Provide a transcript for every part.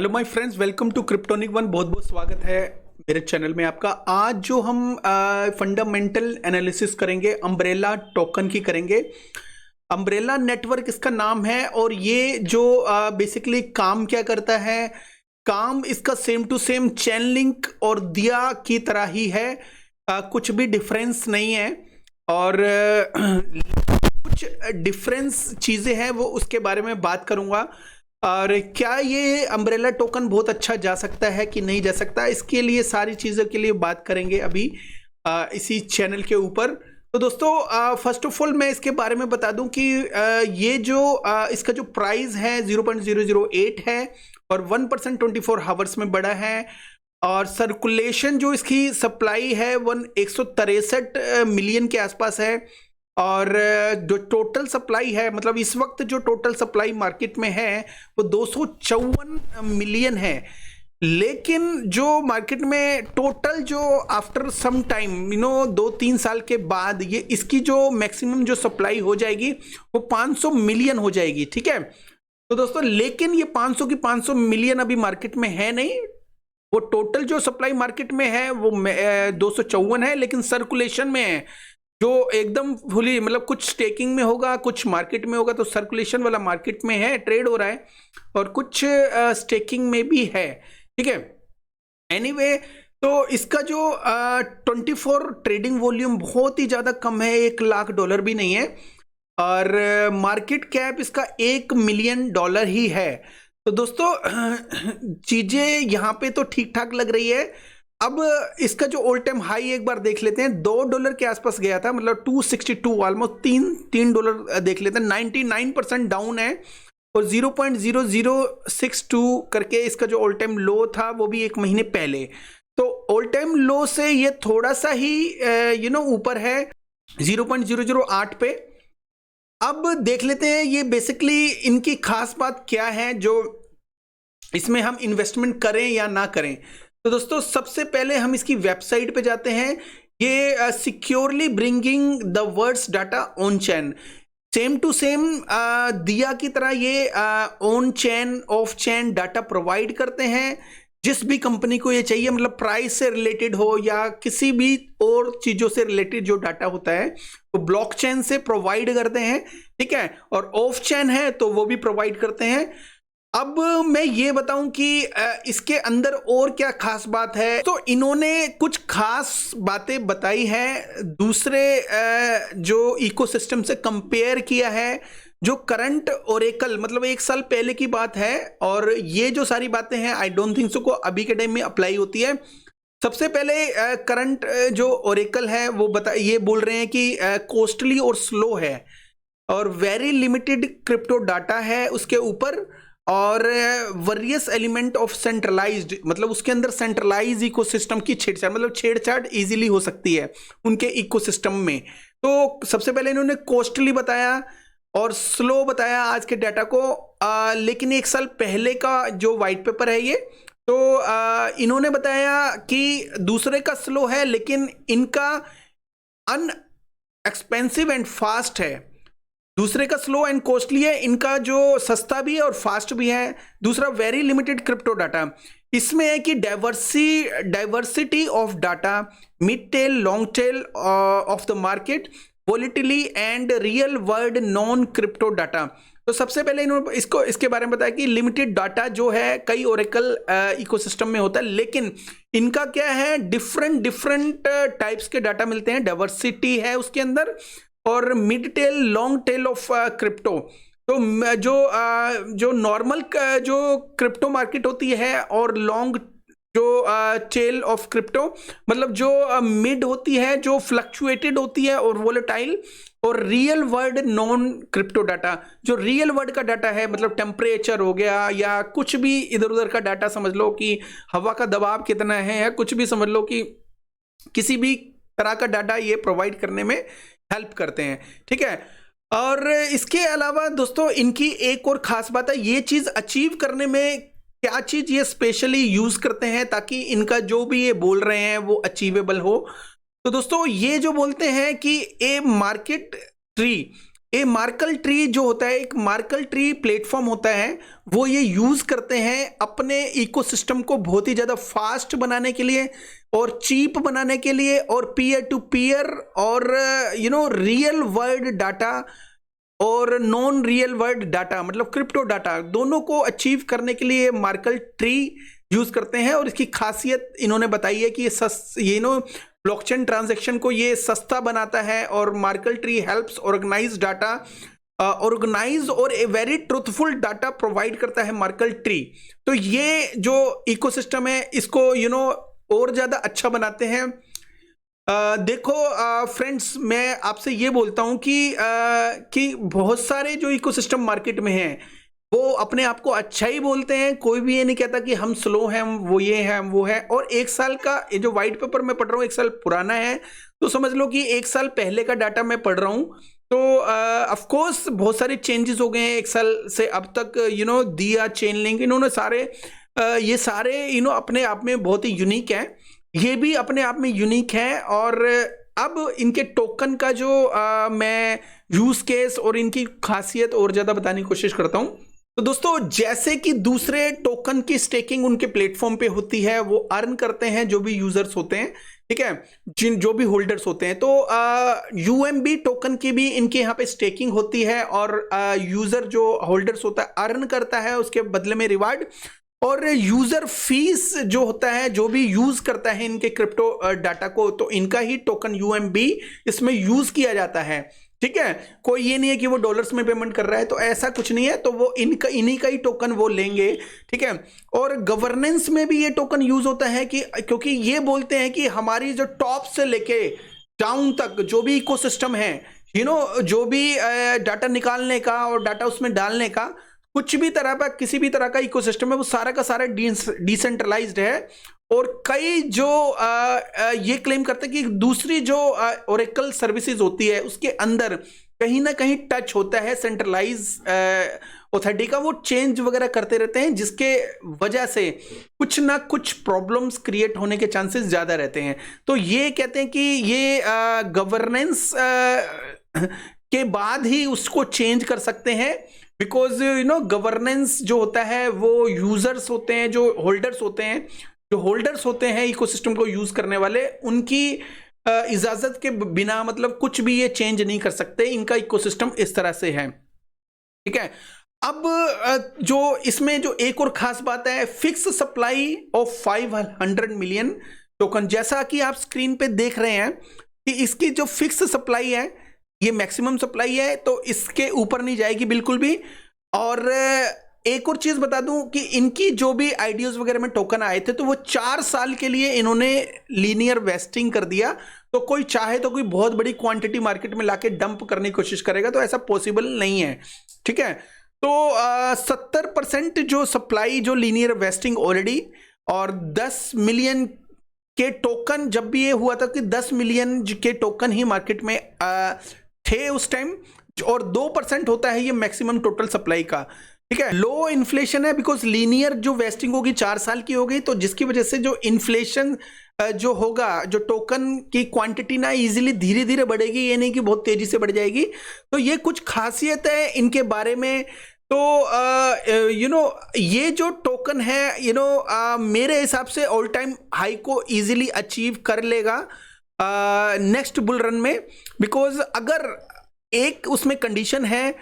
Hello my friends, welcome to Cryptonic one. बहुत बहुत स्वागत है मेरे चैनल में आपका। आज जो हम फंडामेंटल एनालिसिस करेंगे अम्ब्रेला टोकन की करेंगे। अम्ब्रेला नेटवर्क इसका नाम है और ये जो बेसिकली काम क्या करता है, काम इसका same to same chain link और दिया की तरह ही है। कुछ भी डिफरेंस नहीं है और कुछ डिफरेंस चीज़ें हैं वो उसके बारे में बात करूंगा। और क्या ये अम्ब्रेला टोकन बहुत अच्छा जा सकता है कि नहीं जा सकता, इसके लिए सारी चीज़ों के लिए बात करेंगे अभी इसी चैनल के ऊपर। तो दोस्तों फर्स्ट ऑफ ऑल मैं इसके बारे में बता दूं कि ये जो इसका जो प्राइस है 0.008 है और 1% 24 हावर्स में बढ़ा है। और सर्कुलेशन जो इसकी सप्लाई है 163 मिलियन के आसपास है। और जो टोटल सप्लाई है, मतलब इस वक्त जो टोटल सप्लाई मार्केट में है वो 254 मिलियन है। लेकिन जो मार्केट में टोटल जो आफ्टर सम टाइम 2-3 साल के बाद ये इसकी जो मैक्सिमम जो सप्लाई हो जाएगी वो 500 मिलियन हो जाएगी। ठीक है, तो दोस्तों लेकिन ये 500 मिलियन अभी मार्केट में है नहीं। वो टोटल जो सप्लाई मार्केट में है वो 254 है, लेकिन सर्कुलेशन में है जो एकदम फुली, मतलब कुछ स्टेकिंग में होगा, कुछ मार्केट में होगा। तो सर्कुलेशन वाला मार्केट में है, ट्रेड हो रहा है, और कुछ स्टेकिंग में भी है। ठीक है, एनीवे तो इसका जो 24 ट्रेडिंग वॉल्यूम बहुत ही ज़्यादा कम है, $1 लाख भी नहीं है। और मार्केट कैप इसका $1 मिलियन ही है। तो दोस्तों चीज़ें यहाँ पे तो ठीक ठाक लग रही है। अब इसका जो ऑल टाइम हाई एक बार देख लेते हैं, $2 के आसपास गया था, मतलब 262, ऑलमोस्ट $3 देख लेते हैं। 99% डाउन है और 0.0062 करके इसका जो ऑल टाइम लो था वो भी एक महीने पहले। तो ऑल टाइम लो से ये थोड़ा सा ही ऊपर है 0.008 पे। अब देख लेते हैं ये बेसिकली इनकी खास बात क्या है जो इसमें हम इन्वेस्टमेंट करें या ना करें। तो दोस्तों सबसे पहले हम इसकी वेबसाइट पे जाते हैं। ये securely bringing the words data on chain, same to same DIA की तरह ये on chain off chain data provide करते हैं। जिस भी कंपनी को ये चाहिए, मतलब प्राइस से रिलेटेड हो या किसी भी और चीज़ों से रिलेटेड जो डाटा होता है वो ब्लॉकचेन से प्रोवाइड करते हैं। ठीक है, और ऑफ चैन है तो वो भी प्रोवाइड करते हैं। अब मैं ये बताऊं कि इसके अंदर और क्या खास बात है। तो इन्होंने कुछ खास बातें बताई है, दूसरे जो इकोसिस्टम से कंपेयर किया है, जो करंट ओरेकल, मतलब 1 साल पहले की बात है। और ये जो सारी बातें हैं आई डोंट थिंक सो को अभी के टाइम में अप्लाई होती है। सबसे पहले करंट जो ओरेकल है वो ये बोल रहे हैं कि कॉस्टली और स्लो है और वेरी लिमिटेड क्रिप्टो डाटा है उसके ऊपर, और वेरियस एलिमेंट ऑफ सेंट्रलाइज्ड, मतलब उसके अंदर सेंट्रलाइज इकोसिस्टम की छेड़छाड़, मतलब छेड़छाड़ इजीली हो सकती है उनके इकोसिस्टम में। तो सबसे पहले इन्होंने कॉस्टली बताया और स्लो बताया आज के डाटा को। लेकिन 1 साल पहले का जो वाइट पेपर है ये, तो इन्होंने बताया कि दूसरे का स्लो है लेकिन इनका अनएक्सपेंसिव एंड फास्ट है। दूसरे का स्लो एंड कॉस्टली है, इनका जो सस्ता भी है और फास्ट भी है। दूसरा वेरी लिमिटेड क्रिप्टो डाटा, इसमें है कि diversity of data, mid tail long tail of the market, volatility and real world non crypto data. तो सबसे पहले इन्होंने इसके बारे में बताया कि लिमिटेड डाटा जो है कई ओरेकल इकोसिस्टम में होता है, लेकिन इनका क्या है, डिफरेंट टाइप्स के डाटा मिलते हैं, डाइवर्सिटी है उसके अंदर, और mid tail long tail of crypto. तो जो नॉर्मल जो क्रिप्टो मार्केट होती है और लॉन्ग जो टेल ऑफ क्रिप्टो, मतलब जो मिड होती है, जो फ्लक्चुएटेड होती है और वोलेटाइल, और real world non crypto data, जो रियल वर्ल्ड का डाटा है, मतलब टेम्परेचर हो गया या कुछ भी इधर उधर का डाटा, समझ लो कि हवा का दबाव कितना है या कुछ भी समझ लो कि किसी भी तरह का डाटा ये प्रोवाइड करने में हेल्प करते हैं। ठीक है, और इसके अलावा दोस्तों इनकी एक और खास बात है, ये चीज़ अचीव करने में क्या चीज़ ये स्पेशली यूज़ करते हैं ताकि इनका जो भी ये बोल रहे हैं वो अचीवेबल हो। तो दोस्तों ये जो बोलते हैं कि ए मार्केट ट्री, ये मार्कल ट्री जो होता है, एक मार्कल ट्री प्लेटफॉर्म होता है, वो ये यूज करते हैं अपने इकोसिस्टम को बहुत ही ज्यादा फास्ट बनाने के लिए और चीप बनाने के लिए, और पीयर टू पीयर और रियल वर्ल्ड डाटा और नॉन रियल वर्ल्ड डाटा, मतलब क्रिप्टो डाटा, दोनों को अचीव करने के लिए मार्कल ट्री यूज करते हैं। और इसकी खासियत इन्होंने बताई है कि ये ब्लॉकचेन ट्रांजैक्शन को ये सस्ता बनाता है, और Merkle tree helps organize data, organize और a very truthful data provide करता है मार्कल ट्री। तो ये जो इकोसिस्टम है इसको और ज्यादा अच्छा बनाते हैं। देखो फ्रेंड्स, मैं आपसे ये बोलता हूं कि बहुत सारे जो इकोसिस्टम मार्केट में हैं वो अपने आप को अच्छा ही बोलते हैं, कोई भी ये नहीं कहता कि हम स्लो हैं, वो ये है, हम वो है। और एक साल का ये जो व्हाइट पेपर मैं पढ़ रहा हूँ 1 साल पुराना है, तो समझ लो कि 1 साल पहले का डाटा मैं पढ़ रहा हूँ। तो ऑफ कोर्स बहुत सारे चेंजेस हो गए हैं 1 साल से अब तक। दिया, चेन लिंक, इन्होंने सारे ये सारे अपने आप में बहुत ही यूनिक है, ये भी अपने आप में यूनिक है। और अब इनके टोकन का जो मैं यूज केस और इनकी खासियत और ज्यादा बताने की कोशिश करता हूं। तो दोस्तों, जैसे कि दूसरे टोकन की स्टेकिंग उनके प्लेटफॉर्म पे होती है, वो अर्न करते हैं जो भी यूजर्स होते हैं, ठीक है, जो भी होल्डर्स होते हैं। तो यूएमबी टोकन की भी इनके यहाँ पे स्टेकिंग होती है, और यूजर जो होल्डर्स होता है अर्न करता है उसके बदले में रिवार्ड। और यूजर फीस जो होता है, जो भी यूज करता है इनके क्रिप्टो डाटा को, तो इनका ही टोकन यूएमबी इसमें यूज किया जाता है, ठीक है। कोई ये नहीं है कि वो डॉलर्स में पेमेंट कर रहा है, तो ऐसा कुछ नहीं है। तो वो इन्हीं का ही टोकन वो लेंगे, ठीक है। और गवर्नेंस में भी ये टोकन यूज होता है कि क्योंकि ये बोलते हैं कि हमारी जो टॉप से लेके डाउन तक जो भी इकोसिस्टम है, जो भी डाटा निकालने का और डाटा उसमें डालने का कुछ भी तरह का, किसी भी तरह का इकोसिस्टम है, वो सारा का सारा डिसेंट्रलाइज्ड है। और कई जो ये क्लेम करते हैं कि दूसरी जो ओरेकल सर्विसेज होती है उसके अंदर कहीं ना कहीं टच होता है सेंट्रलाइज अथॉरिटी का, वो चेंज वगैरह करते रहते हैं, जिसके वजह से कुछ ना कुछ प्रॉब्लम्स क्रिएट होने के चांसेस ज्यादा रहते हैं। तो ये कहते हैं कि ये गवर्नेंस के बाद ही उसको चेंज कर सकते हैं, बिकॉज गवर्नेंस जो होता है वो यूजर्स होते हैं, जो होल्डर्स होते हैं इकोसिस्टम को यूज करने वाले, उनकी इजाजत के बिना मतलब कुछ भी ये चेंज नहीं कर सकते। इनका इकोसिस्टम इस तरह से है, ठीक है। अब जो इसमें जो एक और खास बात है, fix supply of 500 million token. जैसा कि आप स्क्रीन पे देख रहे हैं कि इसकी जो फिक्स सप्लाई है ये मैक्सिमम सप्लाई है, तो इसके ऊपर नहीं जाएगी बिल्कुल भी। और एक और चीज बता दूं कि इनकी जो भी आईडीज वगैरह में टोकन आए थे, तो वो 4 साल के लिए इन्होंने लीनियर वेस्टिंग कर दिया। तो कोई चाहे तो कोई बहुत बड़ी क्वांटिटी मार्केट में लाके डंप करने की कोशिश करेगा, तो ऐसा पॉसिबल नहीं है, ठीक है। तो 70% जो सप्लाई जो लीनियर वेस्टिंग ऑलरेडी, और 10 मिलियन के टोकन, जब भी ये हुआ था कि 10 मिलियन के टोकन ही मार्केट में थे उस टाइम, और 2% होता है ये मैक्सिमम टोटल सप्लाई का, ठीक है। लो इन्फ्लेशन है, बिकॉज लीनियर जो वेस्टिंग होगी 4 साल की हो गई, तो जिसकी वजह से जो इन्फ्लेशन जो होगा, जो टोकन की क्वांटिटी ना इजीली धीरे धीरे बढ़ेगी, ये नहीं कि बहुत तेजी से बढ़ जाएगी। तो ये कुछ खासियत है इनके बारे में। तो ये जो टोकन है मेरे हिसाब से ऑल टाइम हाई को इजीली अचीव कर लेगा नेक्स्ट बुल रन में, बिकॉज अगर एक उसमें कंडीशन है,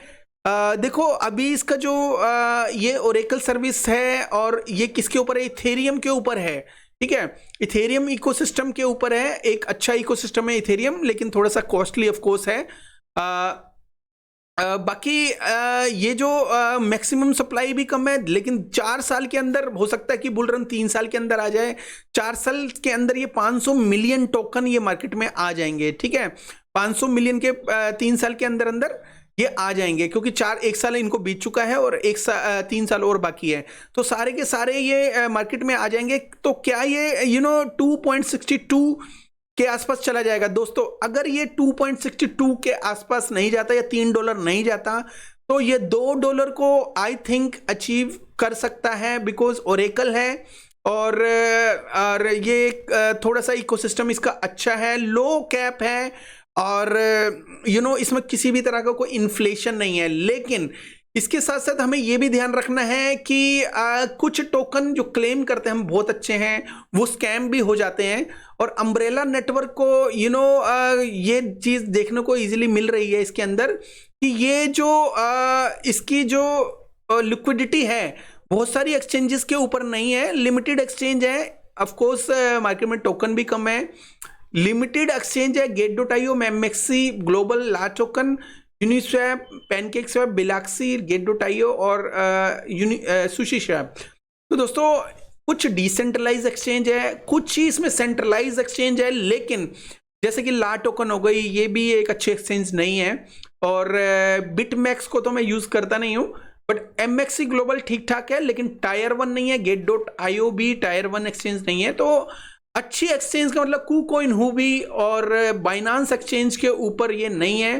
देखो अभी इसका जो ये ओरेकल सर्विस है, और ये किसके ऊपर है, इथेरियम के ऊपर है, ठीक है। इथेरियम इकोसिस्टम के ऊपर है, एक अच्छा इकोसिस्टम है इथेरियम, लेकिन थोड़ा सा कॉस्टली ऑफ कोर्स है। बाकी ये जो मैक्सिमम सप्लाई भी कम है, लेकिन 4 साल के अंदर हो सकता है कि बुल रन 3 साल के अंदर आ जाए। 4 साल के अंदर ये 500 मिलियन टोकन ये मार्केट में आ जाएंगे, ठीक है। 500 मिलियन के 3 साल के अंदर अंदर ये आ जाएंगे, क्योंकि 1 साल इनको बीत चुका है और 3 साल और बाकी है, तो सारे के सारे ये मार्केट में आ जाएंगे। तो क्या ये 2.62 के आसपास चला जाएगा दोस्तों? अगर ये 2.62 के आसपास नहीं जाता या $3 नहीं जाता, तो ये $2 को आई थिंक अचीव कर सकता है, बिकॉज ओरेकल है, और ये थोड़ा सा इकोसिस्टम इसका अच्छा है, लो कैप है, और इसमें किसी भी तरह का कोई इन्फ्लेशन नहीं है। लेकिन इसके साथ साथ हमें यह भी ध्यान रखना है कि कुछ टोकन जो क्लेम करते हैं हम बहुत अच्छे हैं, वो स्कैम भी हो जाते हैं। और अम्ब्रेला नेटवर्क को ये चीज देखने को इजीली मिल रही है इसके अंदर कि ये जो इसकी जो लिक्विडिटी है बहुत सारी एक्सचेंजेस के ऊपर नहीं है, लिमिटेड एक्सचेंज है। ऑफ कोर्स मार्केट में टोकन भी कम है, लिमिटेड एक्सचेंज है। गेट.io, MXC global, large token, Uniswap, PancakeSwap, Bilaxy, गेट.io और सुशी स्वैप। तो दोस्तों कुछ डिसेंट्रलाइज एक्सचेंज है, कुछ ही इसमें सेंट्रलाइज एक्सचेंज है। लेकिन जैसे कि ला टोकन हो गई, ये भी एक अच्छी एक्सचेंज नहीं है। और बिटमैक्स को तो मैं यूज करता नहीं हूं, बट एमएक्सी ग्लोबल ठीक ठाक है, लेकिन टायर 1 नहीं है। गेट.io भी टायर 1 एक्सचेंज नहीं है। तो अच्छी एक्सचेंज का मतलब KuCoin, हुबी और बाइनांस एक्सचेंज के ऊपर ये नहीं है।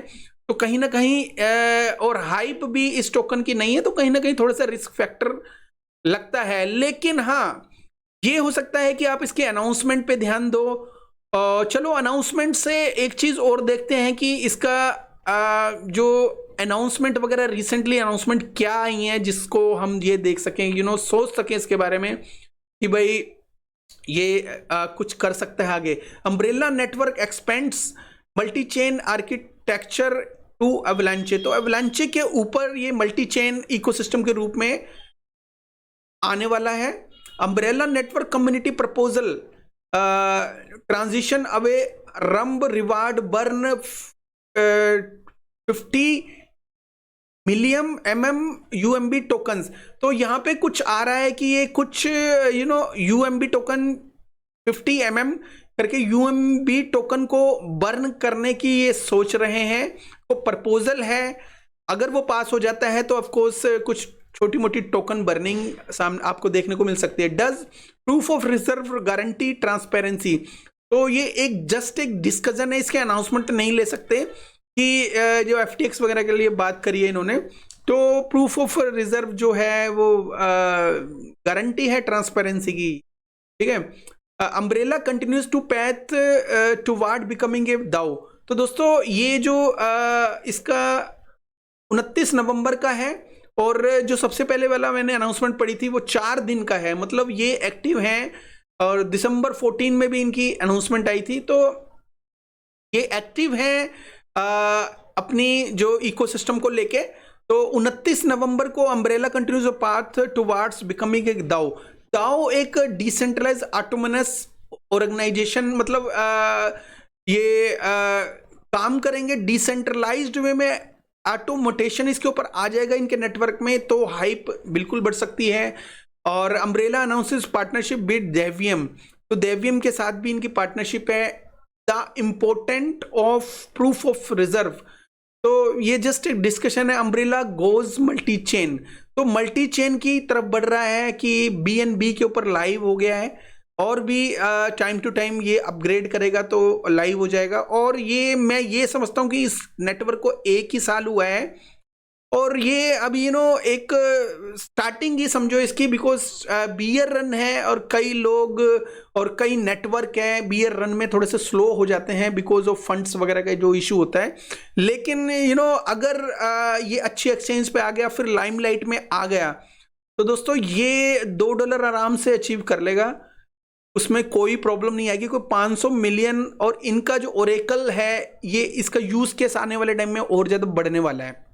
तो कहीं ना कहीं और हाइप भी इस टोकन की नहीं है, तो कहीं ना कहीं थोड़ा सा रिस्क फैक्टर लगता है। लेकिन हाँ, ये हो सकता है कि आप इसके अनाउंसमेंट पे ध्यान दो। चलो अनाउंसमेंट से एक चीज और देखते हैं कि इसका जो अनाउंसमेंट वगैरह रिसेंटली अनाउंसमेंट क्या आई है, जिसको हम ये देख सकें, सोच सकें इसके बारे में कि भाई ये कुछ कर सकता है आगे। Umbrella network expands multi chain architecture to Avalanche. तो एवलांचे के ऊपर ये मल्टी चेन इकोसिस्टम के रूप में आने वाला है। Umbrella network community proposal transition away रंब reward burn 50 million UMB tokens. तो यहां पे कुछ आ रहा है कि ये कुछ UMB टोकन 50 करके UMB टोकन को बर्न करने की ये सोच रहे हैं। तो प्रपोजल है, अगर वो पास हो जाता है तो ऑफ कोर्स कुछ छोटी मोटी टोकन बर्निंग सामने आपको देखने को मिल सकती है। Does proof of reserve guarantee transparency. तो ये जस्ट एक डिस्कशन है, इसके अनाउंसमेंट नहीं ले सकते कि जो FTX वगैरह के लिए बात करी है इन्होंने। तो प्रूफ ऑफ रिजर्व जो है वो गारंटी है ट्रांसपेरेंसी की, ठीक है। Umbrella continues to path toward becoming a DAO. तो दोस्तों ये जो इसका 29 नवंबर का है, और जो सबसे पहले वाला मैंने अनाउंसमेंट पढ़ी थी वो 4 दिन का है, मतलब ये एक्टिव है। और दिसंबर 14 में भी इनकी अनाउंसमेंट आई थी। तो ये एक्टिव है अपनी जो इकोसिस्टम को लेके। तो 29 नवंबर को umbrella continues path towards becoming a दाओ। दाओ एक डिसेंट्रलाइज ऑटोनमस ऑर्गेनाइजेशन, मतलब ये काम करेंगे डिसेंट्रलाइज्ड वे में। ऑटोमोटेशन इसके ऊपर आ जाएगा इनके नेटवर्क में, तो हाइप बिल्कुल बढ़ सकती है। और अम्ब्रेला अनाउंसेस पार्टनरशिप विद डेवियम। तो डेवियम के साथ भी इनकी पार्टनरशिप है। The important of proof of reserve. तो ये जस्ट एक डिस्कशन है। अम्ब्रेला गोज मल्टी चेन, तो मल्टी चेन की तरफ बढ़ रहा है कि BNB के ऊपर लाइव हो गया है, और भी टाइम टू टाइम ये अपग्रेड करेगा तो लाइव हो जाएगा। और ये मैं ये समझता हूं कि इस नेटवर्क को 1 ही साल हुआ है, और ये अभी एक स्टार्टिंग ही समझो इसकी, बिकॉज बियर रन है और कई लोग और कई नेटवर्क है बियर रन में थोड़े से स्लो हो जाते हैं बिकॉज ऑफ फंड्स वगैरह का जो इशू होता है। लेकिन अगर ये अच्छी एक्सचेंज पे आ गया, फिर लाइमलाइट में आ गया, तो दोस्तों ये $2 आराम से अचीव कर लेगा, उसमें कोई प्रॉब्लम नहीं आएगी। कोई 500 मिलियन, और इनका जो ओरेकल है ये इसका यूज केस आने वाले टाइम में और ज्यादा बढ़ने वाला है।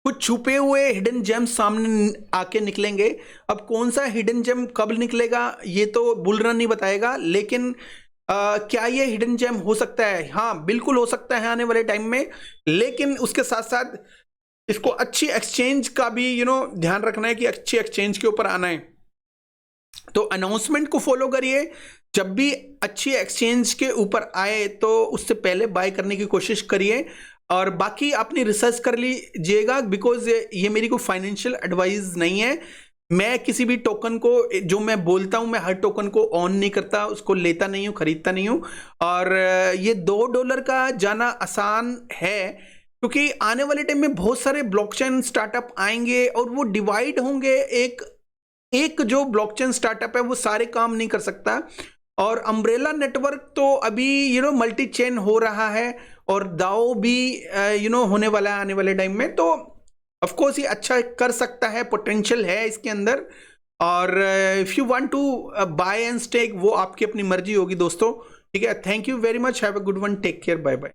कुछ छुपे हुए हिडन जेम सामने आके निकलेंगे। अब कौन सा हिडन जेम कब निकलेगा ये तो बुल रन नहीं बताएगा, लेकिन क्या ये हिडन जेम हो सकता है? हाँ बिल्कुल हो सकता है आने वाले टाइम में। लेकिन उसके साथ साथ इसको अच्छी एक्सचेंज का भी ध्यान रखना है कि अच्छी एक्सचेंज के ऊपर आना है। तो अनाउंसमेंट को फॉलो करिए, जब भी अच्छी एक्सचेंज के ऊपर आए तो उससे पहले बाय करने की कोशिश करिए। और बाकी अपनी रिसर्च कर लीजिएगा, बिकॉज ये मेरी कोई फाइनेंशियल एडवाइस नहीं है। मैं किसी भी टोकन को, जो मैं बोलता हूं, मैं हर टोकन को ऑन नहीं करता, उसको लेता नहीं हूं, खरीदता नहीं हूं। और ये $2 का जाना आसान है, क्योंकि आने वाले टाइम में बहुत सारे ब्लॉकचेन स्टार्टअप आएंगे और वो डिवाइड होंगे। एक जो ब्लॉकचेन स्टार्टअप है वो सारे काम नहीं कर सकता, और अम्ब्रेला नेटवर्क तो अभी मल्टी चेन हो रहा है और दाओ भी होने वाला है आने वाले टाइम में, तो ऑफ कोर्स ये अच्छा कर सकता है, पोटेंशियल है इसके अंदर। और if you want to buy and stake, वो आपकी अपनी मर्जी होगी दोस्तों, ठीक है। Thank you very much, have a good one, take care, bye bye.